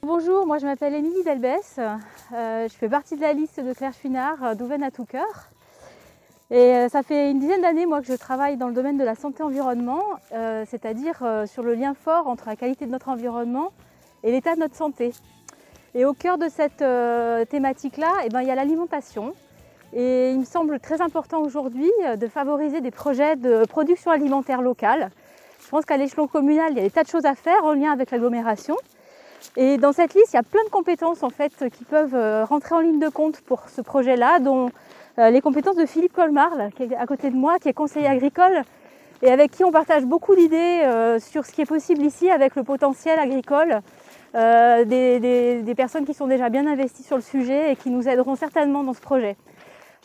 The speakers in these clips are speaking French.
Bonjour, moi je m'appelle Émilie Delbès, je fais partie de la liste de Claire Chouinard d'Ouven à tout cœur. Et ça fait une dizaine d'années moi que je travaille dans le domaine de la santé-environnement, c'est-à-dire sur le lien fort entre la qualité de notre environnement et l'état de notre santé. Et au cœur de cette thématique-là, il y a l'alimentation. Et il me semble très important aujourd'hui de favoriser des projets de production alimentaire locale. Je pense qu'à l'échelon communal, il y a des tas de choses à faire en lien avec l'agglomération. Et dans cette liste, il y a plein de compétences en fait, qui peuvent rentrer en ligne de compte pour ce projet-là, dont les compétences de Philippe Colmar, qui est à côté de moi, qui est conseiller agricole, et avec qui on partage beaucoup d'idées sur ce qui est possible ici avec le potentiel agricole, des personnes qui sont déjà bien investies sur le sujet et qui nous aideront certainement dans ce projet.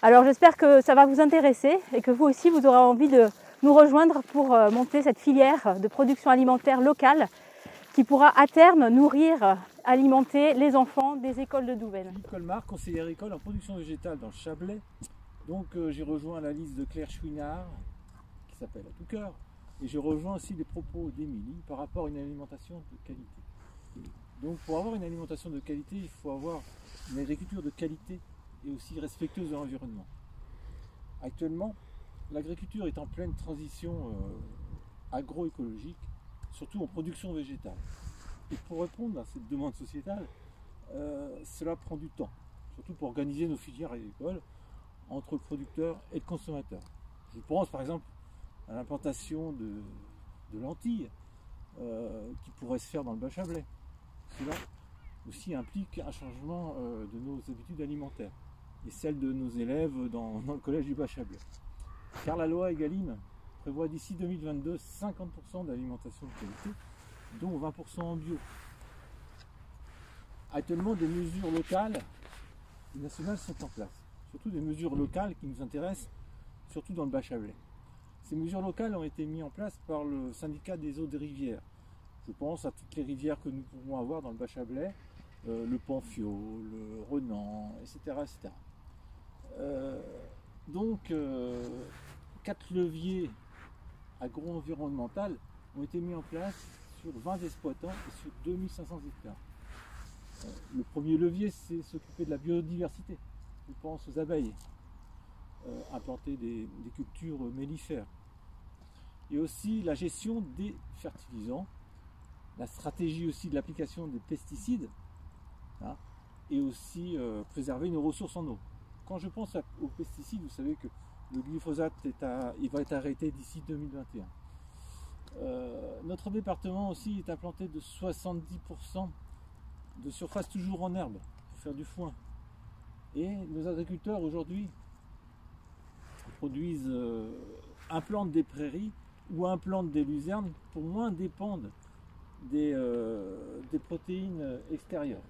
Alors j'espère que ça va vous intéresser et que vous aussi vous aurez envie de nous rejoindre pour monter cette filière de production alimentaire locale qui pourra à terme nourrir, alimenter les enfants des écoles de Douven. Philippe Colmar, conseiller agricole en production végétale dans le Chablais. Donc j'ai rejoint la liste de Claire Chouinard, qui s'appelle À tout cœur, et je rejoins aussi les propos d'Émilie par rapport à une alimentation de qualité. Donc pour avoir une alimentation de qualité, il faut avoir une agriculture de qualité et aussi respectueuse de l'environnement. Actuellement, l'agriculture est en pleine transition agroécologique, surtout en production végétale. Et pour répondre à cette demande sociétale, cela prend du temps, surtout pour organiser nos filières agricoles entre le producteur et le consommateur. Je pense par exemple à l'implantation de lentilles qui pourrait se faire dans le Bas-Chablais. Cela aussi implique un changement de nos habitudes alimentaires et celles de nos élèves dans le collège du Bas-Chablais. Car la loi Egalim prévoit d'ici 2022 50% d'alimentation de qualité, dont 20% en bio. Actuellement, des mesures locales et nationales sont en place, surtout des mesures locales qui nous intéressent, surtout dans le Bas-Chablais. Ces mesures locales ont été mises en place par le syndicat des eaux des rivières. Je pense à toutes les rivières que nous pouvons avoir dans le Bas-Chablais, le Panfio, le Renan, etc. etc. Donc, 4 leviers agro-environnementaux ont été mis en place sur 20 exploitants et sur 2500 hectares. Le premier levier, c'est s'occuper de la biodiversité. Je pense aux abeilles, implanter des cultures mellifères. Et aussi la gestion des fertilisants, la stratégie aussi de l'application des pesticides, hein, et aussi préserver nos ressources en eau. Quand je pense aux pesticides, vous savez que le glyphosate il va être arrêté d'ici 2021. Notre département aussi est implanté de 70% de surface toujours en herbe pour faire du foin. Et nos agriculteurs aujourd'hui produisent, implantent des prairies ou implantent des luzernes pour moins dépendre des protéines extérieures.